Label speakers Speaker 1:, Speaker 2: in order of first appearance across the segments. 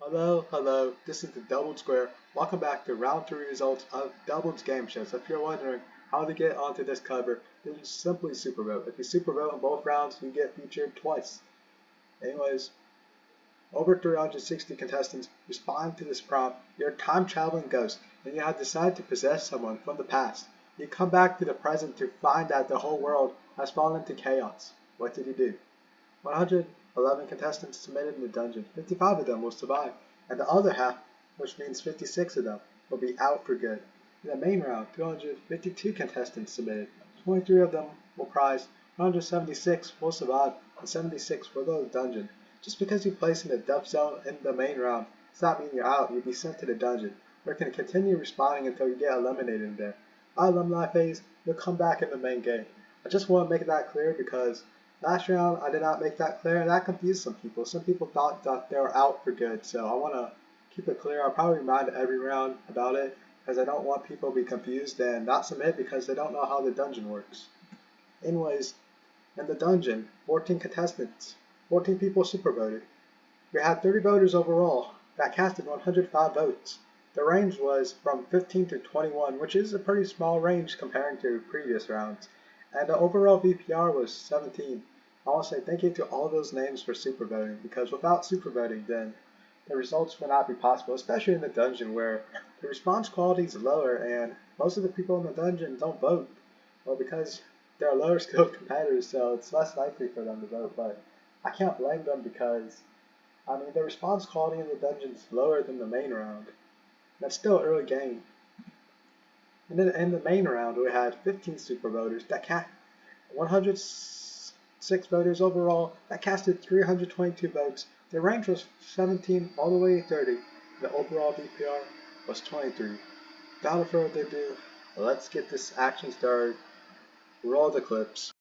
Speaker 1: Hello, this is the Doubled Square. Welcome back to round 3 results of Doubled's game show. So if you're wondering how to get onto this cover, then you simply supervote. If you supervote in both rounds, you get featured twice. Anyways, over 360 contestants respond to this prompt. You're a time-traveling ghost, and you have decided to possess someone from the past. You come back to the present to find that the whole world has fallen into chaos. What did you do? 111 contestants submitted in the dungeon. 55 of them will survive, and the other half, which means 56 of them, will be out for good. In the main round, 252 contestants submitted. 23 of them will prize, 176 will survive, and 76 will go to the dungeon. Just because you place in the death zone in the main round does not mean you're out. You'll be sent to the dungeon, where you can continue respawning until you get eliminated in there. By alumni phase, you'll come back in the main game. I just want to make that clear because last round I did not make that clear, and that confused some people. Some people thought that they were out for good, so I want to keep it clear. I'll probably remind every round about it, because I don't want people to be confused and not submit because they don't know how the dungeon works. Anyways, in the dungeon, 14 contestants, 14 people super voted. We had 30 voters overall that casted 105 votes. The range was from 15 to 21, which is a pretty small range comparing to previous rounds. And the overall VPR was 17. I want to say thank you to all those names for super voting, because without super voting, then the results would not be possible, especially in the dungeon where the response quality is lower and most of the people in the dungeon don't vote. Well, because they're lower skilled competitors, so it's less likely for them to vote, but I can't blame them because, the response quality in the dungeon is lower than the main round. That's still early game. And then in the main round, we had 15 super voters that cast 106 voters overall that casted 322 votes. The range was 17 all the way to 30. The overall VPR was 23. Without further ado, let's get this action started. Roll the clips.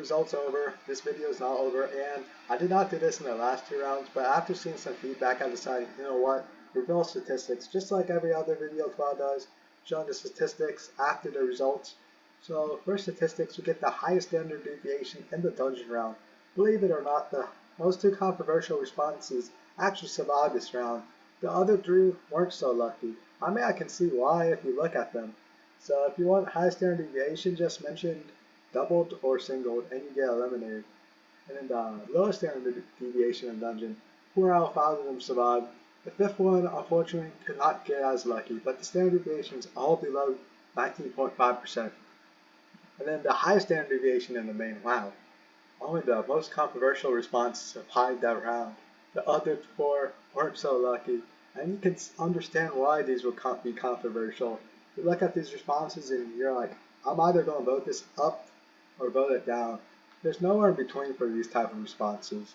Speaker 1: results over. This video is not over, and I did not do this in the last 2 rounds, but after seeing some feedback, I decided, you know what, reveal statistics, just like every other video 12 does, showing the statistics after the results. So for statistics, we get the highest standard deviation in the dungeon round. Believe it or not, the most 2 controversial responses actually survived this round. The other 3 weren't so lucky. I mean, I can see why if you look at them. So if you want high standard deviation, just mention doubled or singled and you get eliminated. And then the lowest standard deviation in dungeon, 4 out of 5 of them survived. The 5th one unfortunately could not get as lucky, but the standard deviations all below 19.5%. And then the highest standard deviation in the main, wow. Only the most controversial response survived that round. The other 4 weren't so lucky, and you can understand why these will be controversial. You look at these responses and you're like, I'm either going to vote this up or vote it down. There's nowhere in between for these type of responses.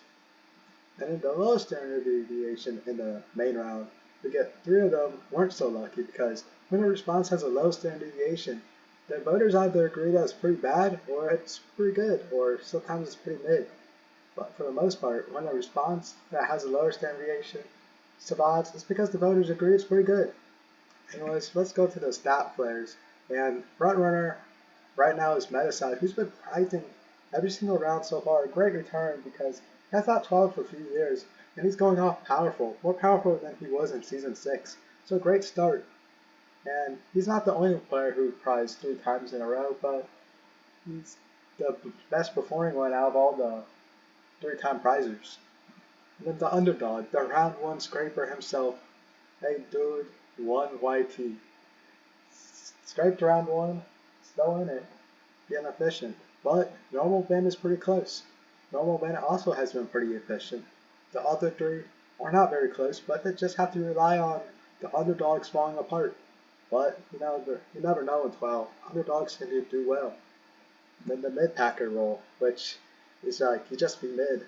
Speaker 1: And then the lowest standard deviation in the main round, we get 3 of them weren't so lucky because when a response has a low standard deviation, the voters either agree that it's pretty bad or it's pretty good, or sometimes it's pretty mid. But for the most part, when a response that has a lower standard deviation survives, it's because the voters agree it's pretty good. Anyways, let's go to the stat players. And frontrunner right now is Metaside, who's been prizing every single round so far. A great return because he has that 12 for a few years, and he's going off powerful, more powerful than he was in Season 6. So a great start. And he's not the only player who prized 3 times in a row, but he's the best performing one out of all the 3-time prizers. And then the Underdog, the round 1 scraper himself. Hey dude, 1 YT. Scraped round 1, still in it, getting efficient. But normal Ben is pretty close. Normal Ben also has been pretty efficient. The other 3 are not very close, but they just have to rely on the underdogs falling apart. But you never know in 12. Underdogs can do well. And then the Midpacker role, which is like you just be mid.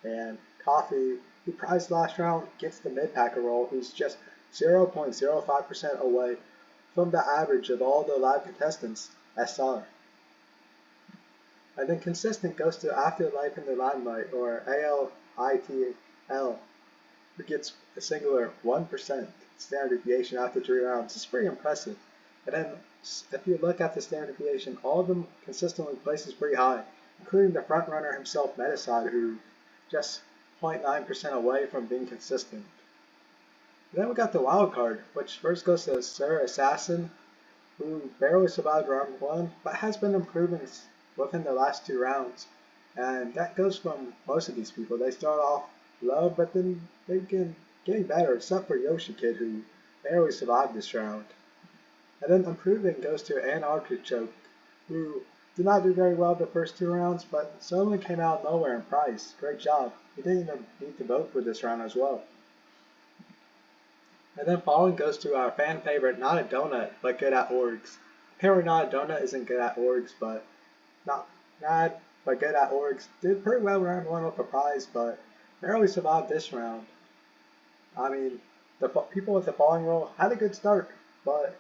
Speaker 1: And Coffee, who prized last round, gets the Midpacker role, who's just 0.05% away from the average of all the live contestants, SR. And then Consistent goes to Afterlife in the Limelight, or ALITL, who gets a singular 1% standard deviation after 3 rounds. It's pretty impressive. And then if you look at the standard deviation, all of them consistently places pretty high, including the frontrunner himself, Metaside, who just 0.9% away from being consistent. And then we got the Wildcard, which first goes to Sir Assassin, who barely survived round 1, but has been improving within the last 2 rounds. And that goes from most of these people. They start off low, but then they get getting better, except for Yoshi Kid, who barely survived this round. And then improving goes to Artichoke, who did not do very well the first 2 rounds, but suddenly came out of nowhere in prize. Great job. He didn't even need to vote for this round as well. And then falling goes to our fan favorite, Not a Donut, but good at orgs. Apparently Not a Donut isn't good at orgs, but not but good at orgs. Did pretty well round 1 with a prize, but barely survived this round. I mean, the people with the falling role had a good start, but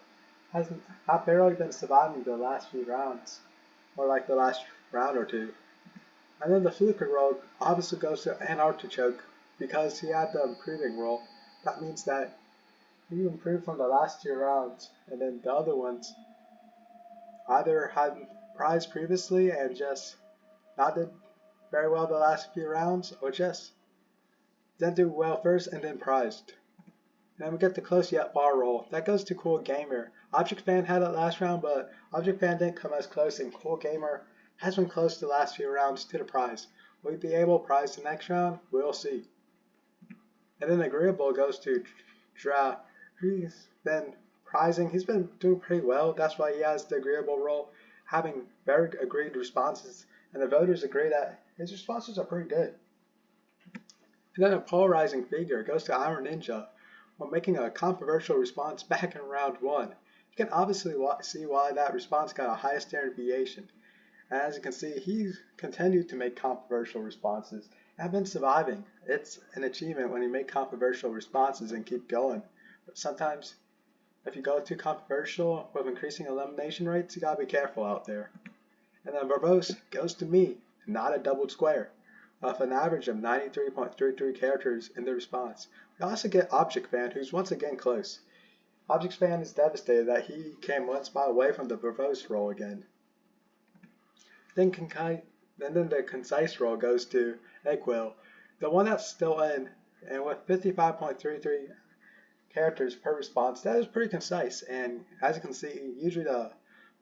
Speaker 1: have barely been surviving the last few rounds, or like the last round or 2. And then the Fluker role obviously goes to Artichoke because he had the improving role. That means that he improved from the last 2 rounds, and then the other ones either had prize previously and just not did very well the last few rounds, or just didn't do well first and then prized. And then we get the Close Yet Far roll. That goes to Cool Gamer. Object Fan had it last round, but Object Fan didn't come as close, and Cool Gamer has been close the last few rounds to the prize. Will he be able to prize the next round? We'll see. And then Agreeable goes to Dra. He's been prizing. He's been doing pretty well. That's why he has the Agreeable role, having very agreed responses, and the voters agree that his responses are pretty good. And then a polarizing figure goes to Iron Ninja while making a controversial response back in round 1. You can obviously see why that response got a high standard deviation. And as you can see, he's continued to make controversial responses and have been surviving. It's an achievement when you make controversial responses and keep going. But sometimes, if you go too controversial with increasing elimination rates, you gotta be careful out there. And then Verbose goes to me not a doubled square, with an average of 93.33 characters in the response. We also get Object Fan, who's once again close. Object Fan is devastated that he came one spot away from the Verbose role again. Then the Concise role goes to Agreeable, the one that's still in, and with 55.33 characters per response, that is pretty concise. And as you can see, usually the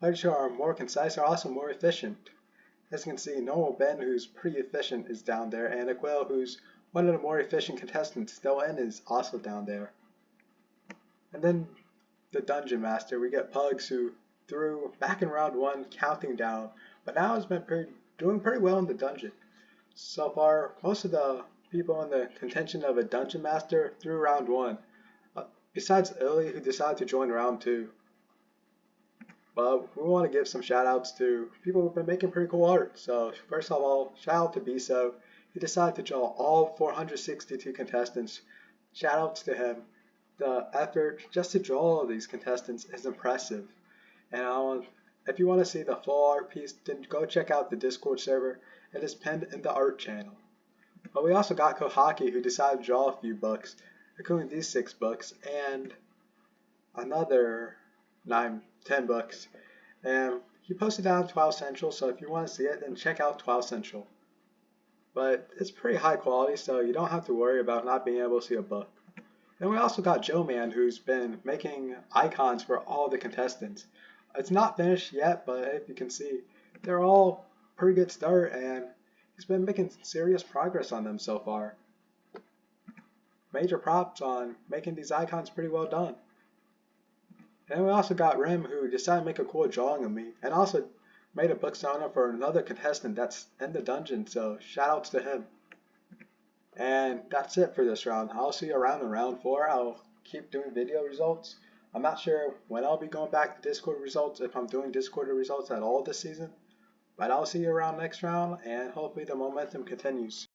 Speaker 1: players who are more concise are also more efficient. As you can see, Normal Ben, who's pretty efficient, is down there, and Agreeable, who's one of the more efficient contestants still in, is also down there. And then the Dungeon Master, we get Pugs, who threw back in round 1 counting down, but now has been doing pretty well in the dungeon. So far, most of the people in the contention of a Dungeon Master through round 1, besides Illy, who decided to join round 2. But we want to give some shout outs to people who've been making pretty cool art. So first of all, shout out to Biso. He decided to draw all 462 contestants. Shout outs to him. The effort just to draw all of these contestants is impressive. And if you want to see the full art piece, then go check out the Discord server. It is pinned in the art channel. But we also got Kohaki, who decided to draw a few books, including these 6 books and another 10 books. And he posted that on 12 Central, so if you want to see it, then check out 12 Central. But it's pretty high quality, so you don't have to worry about not being able to see a book. And we also got Joe Man, who's been making icons for all the contestants. It's not finished yet, but if you can see, they're all pretty good start, and he's been making serious progress on them so far. Major props on making these icons pretty well done. And we also got Rim, who decided to make a cool drawing of me, and also made a bookstona for another contestant that's in the dungeon, so shout outs to him. And that's it for this round. I'll see you around in round 4. I'll keep doing video results. I'm not sure when I'll be going back to Discord results, if I'm doing Discord results at all this season. But I'll see you around next round, and hopefully the momentum continues.